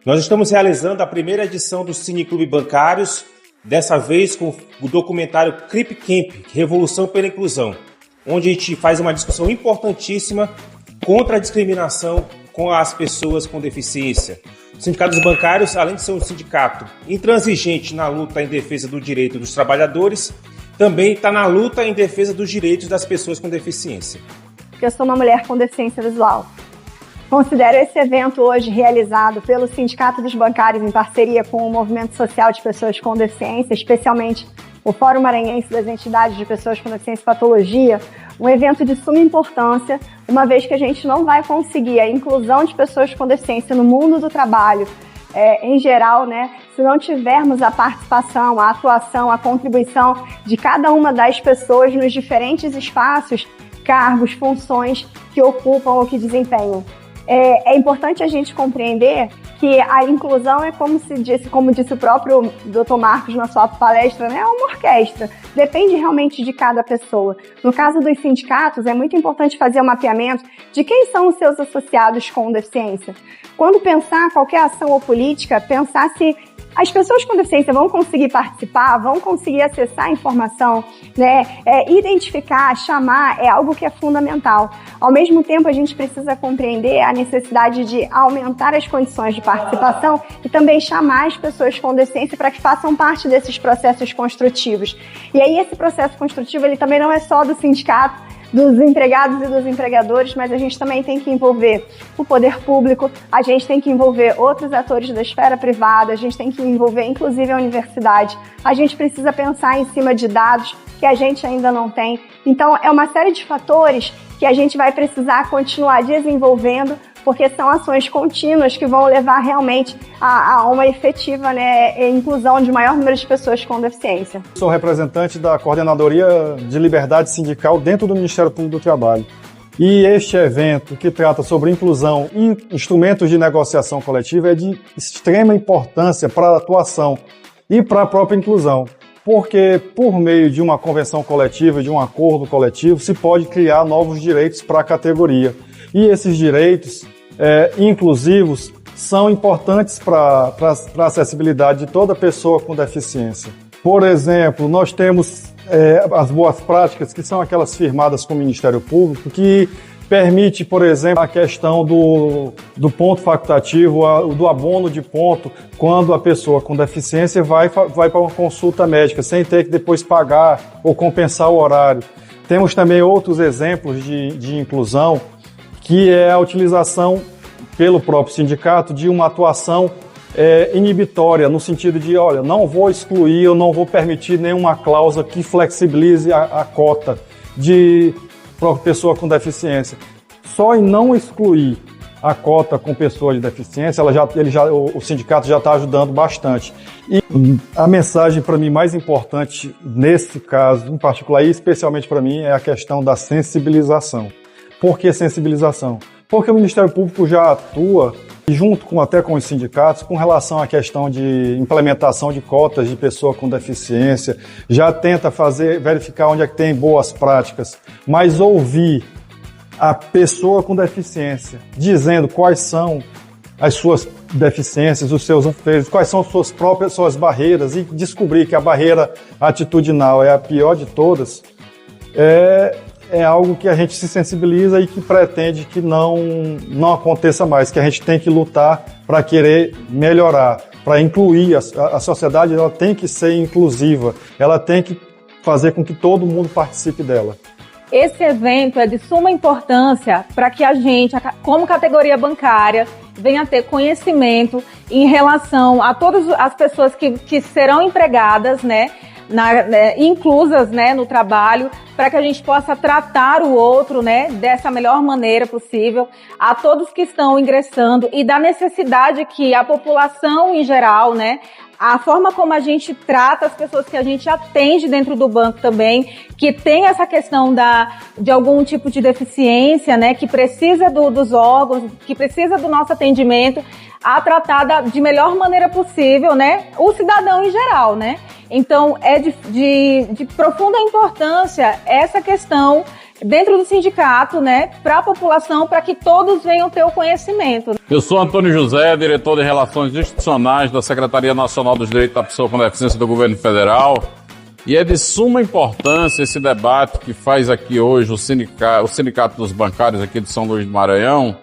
Nós estamos realizando a primeira edição do Cineclube Bancários, dessa vez com o documentário Crip Camp, Revolução pela Inclusão, onde a gente faz uma discussão importantíssima contra a discriminação com as pessoas com deficiência. O Sindicato dos Bancários, além de ser um sindicato intransigente na luta em defesa do direito dos trabalhadores, também está na luta em defesa dos direitos das pessoas com deficiência. Eu sou uma mulher com deficiência visual. Considero esse evento hoje realizado pelo Sindicato dos Bancários em parceria com o Movimento Social de Pessoas com Deficiência, especialmente o Fórum Maranhense das Entidades de Pessoas com Deficiência e Patologia, um evento de suma importância, uma vez que a gente não vai conseguir a inclusão de pessoas com deficiência no mundo do trabalho, em geral, né, se não tivermos a participação, a atuação, a contribuição de cada uma das pessoas nos diferentes espaços, cargos, funções que ocupam ou que desempenham. É importante a gente compreender que a inclusão é como disse o próprio Dr. Marcos na sua palestra, né? É uma orquestra, depende realmente de cada pessoa. No caso dos sindicatos, é muito importante fazer um mapeamento de quem são os seus associados com deficiência. Quando pensar qualquer ação ou política, pensar se as pessoas com deficiência vão conseguir participar, vão conseguir acessar a informação, né? Identificar, chamar, é algo que é fundamental. Ao mesmo tempo, a gente precisa compreender a necessidade de aumentar as condições de participação e também chamar as pessoas com deficiência para que façam parte desses processos construtivos. E aí, esse processo construtivo, ele também não é só do sindicato, dos empregados e dos empregadores, mas a gente também tem que envolver o poder público, a gente tem que envolver outros atores da esfera privada, a gente tem que envolver inclusive a universidade. A gente precisa pensar em cima de dados que a gente ainda não tem. Então, é uma série de fatores que a gente vai precisar continuar desenvolvendo, porque são ações contínuas que vão levar realmente a uma efetiva, né, inclusão de maior número de pessoas com deficiência. Sou representante da Coordenadoria de Liberdade Sindical dentro do Ministério Público do Trabalho. E este evento, que trata sobre inclusão em instrumentos de negociação coletiva, é de extrema importância para a atuação e para a própria inclusão. Porque, por meio de uma convenção coletiva, de um acordo coletivo, se pode criar novos direitos para a categoria. E esses direitos inclusivos são importantes para a acessibilidade de toda pessoa com deficiência. Por exemplo, nós temos as boas práticas, que são aquelas firmadas com o Ministério Público, que permite, por exemplo, a questão do ponto facultativo, do abono de ponto, quando a pessoa com deficiência vai para uma consulta médica, sem ter que depois pagar ou compensar o horário. Temos também outros exemplos de inclusão, que é a utilização pelo próprio sindicato de uma atuação inibitória, no sentido de, olha, não vou excluir, eu não vou permitir nenhuma cláusula que flexibilize a cota de pessoa com deficiência. Só em não excluir a cota com pessoa de deficiência, o sindicato já está ajudando bastante. E a mensagem para mim mais importante nesse caso, em particular e especialmente para mim, é a questão da sensibilização. Por que sensibilização? Porque o Ministério Público já atua, junto até com os sindicatos, com relação à questão de implementação de cotas de pessoa com deficiência, já tenta verificar onde é que tem boas práticas, mas ouvir a pessoa com deficiência dizendo quais são as suas deficiências, os seus anseios, quais são suas barreiras, e descobrir que a barreira atitudinal é a pior de todas, é algo que a gente se sensibiliza e que pretende que não aconteça mais, que a gente tem que lutar para querer melhorar, para incluir. A sociedade, ela tem que ser inclusiva, ela tem que fazer com que todo mundo participe dela. Esse evento é de suma importância para que a gente, como categoria bancária, venha a ter conhecimento em relação a todas as pessoas que serão empregadas, né, inclusas, né, no trabalho, para que a gente possa tratar o outro, né, dessa melhor maneira possível, a todos que estão ingressando, e da necessidade que a população em geral, né, a forma como a gente trata as pessoas que a gente atende dentro do banco também, que tem essa questão de algum tipo de deficiência, né, que precisa dos órgãos, que precisa do nosso atendimento, a tratar de melhor maneira possível, né, o cidadão em geral, né. Então, é de profunda importância essa questão dentro do sindicato, né, para a população, para que todos venham ter o conhecimento. Eu sou Antônio José, diretor de Relações Institucionais da Secretaria Nacional dos Direitos da Pessoa com Deficiência do Governo Federal, e é de suma importância esse debate que faz aqui hoje o Sindicato dos Bancários aqui de São Luís do Maranhão,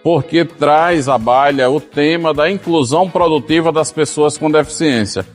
porque traz à baila o tema da inclusão produtiva das pessoas com deficiência.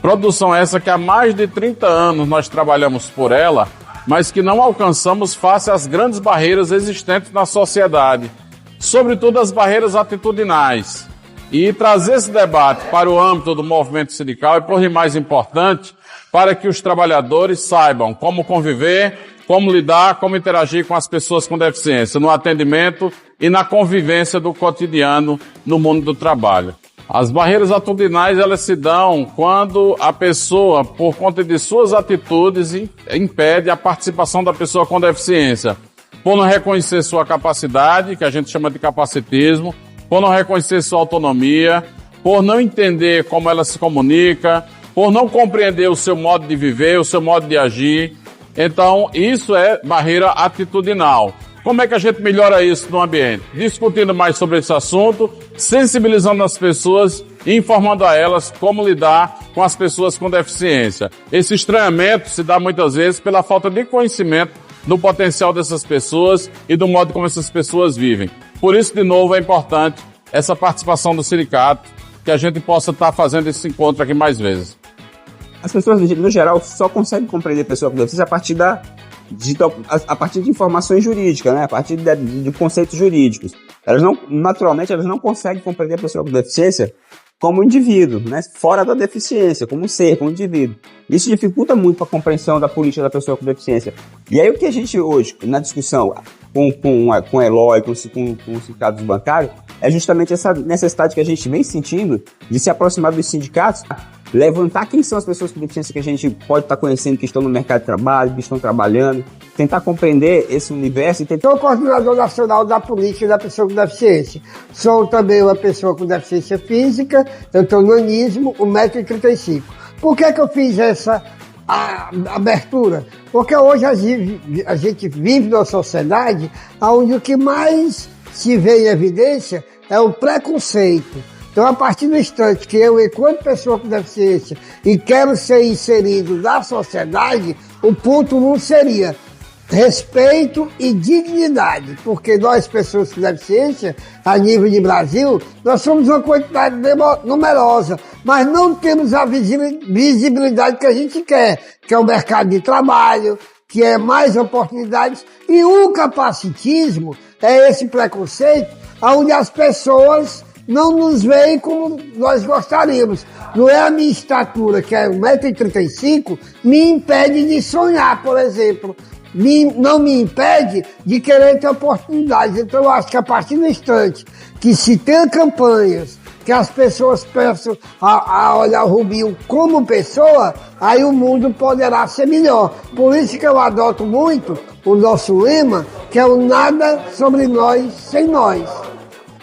Produção essa que há mais de 30 anos nós trabalhamos por ela, mas que não alcançamos face às grandes barreiras existentes na sociedade, sobretudo as barreiras atitudinais. E trazer esse debate para o âmbito do movimento sindical é, por demais, importante para que os trabalhadores saibam como conviver, como lidar, como interagir com as pessoas com deficiência, no atendimento e na convivência do cotidiano no mundo do trabalho. As barreiras atitudinais, elas se dão quando a pessoa, por conta de suas atitudes, impede a participação da pessoa com deficiência, por não reconhecer sua capacidade, que a gente chama de capacitismo, por não reconhecer sua autonomia, por não entender como ela se comunica, por não compreender o seu modo de viver, o seu modo de agir. Então, isso é barreira atitudinal. Como é que a gente melhora isso no ambiente? Discutindo mais sobre esse assunto, sensibilizando as pessoas e informando a elas como lidar com as pessoas com deficiência. Esse estranhamento se dá muitas vezes pela falta de conhecimento do potencial dessas pessoas e do modo como essas pessoas vivem. Por isso, de novo, é importante essa participação do sindicato, que a gente possa estar fazendo esse encontro aqui mais vezes. As pessoas, no geral, só conseguem compreender a pessoa com deficiência a partir de informações jurídicas, né? A partir de conceitos jurídicos. Naturalmente, elas não conseguem compreender a pessoa com deficiência como indivíduo, né? Fora da deficiência, como ser, como indivíduo. Isso dificulta muito a compreensão da política da pessoa com deficiência. E aí o que a gente hoje, na discussão com o Eloy, com os sindicatos bancários, é justamente essa necessidade que a gente vem sentindo de se aproximar dos sindicatos, levantar quem são as pessoas com deficiência que a gente pode estar conhecendo, que estão no mercado de trabalho, que estão trabalhando, tentar compreender esse universo. Sou coordenador nacional da política da pessoa com deficiência. Sou também uma pessoa com deficiência física, eu tenho nanismo, 1,35 m. Por que eu fiz essa abertura? Porque hoje a gente vive numa sociedade onde o que mais se vê em evidência é o preconceito. Então, a partir do instante que eu, enquanto pessoa com deficiência, e quero ser inserido na sociedade, o ponto 1 seria respeito e dignidade, porque nós, pessoas com deficiência, a nível de Brasil, nós somos uma quantidade numerosa, mas não temos a visibilidade que a gente quer, que é o mercado de trabalho, que é mais oportunidades, e o capacitismo é esse preconceito onde as pessoas não nos veem como nós gostaríamos. Não é a minha estatura, que é 1,35 m, me impede de sonhar, por exemplo. Não me impede de querer ter oportunidades. Então, eu acho que a partir do instante que se tem campanhas, que as pessoas pensam a olhar o Rubinho como pessoa, aí o mundo poderá ser melhor. Por isso que eu adoto muito o nosso lema, que é o nada sobre nós sem nós.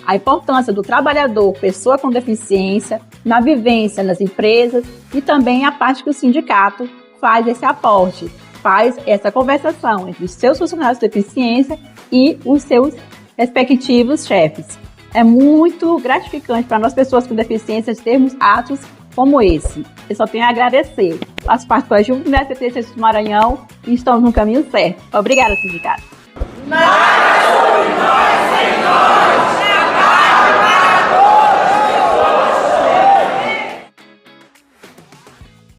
A importância do trabalhador, pessoa com deficiência, na vivência nas empresas e também a parte que o sindicato faz esse aporte, faz essa conversação entre os seus funcionários de deficiência e os seus respectivos chefes. É muito gratificante para nós, pessoas com deficiência, termos atos como esse. Eu só tenho a agradecer. Faço parte da Juventude Deficiência do Maranhão e estamos no caminho certo. Obrigada, sindicato. Nada sobre nós sem nós!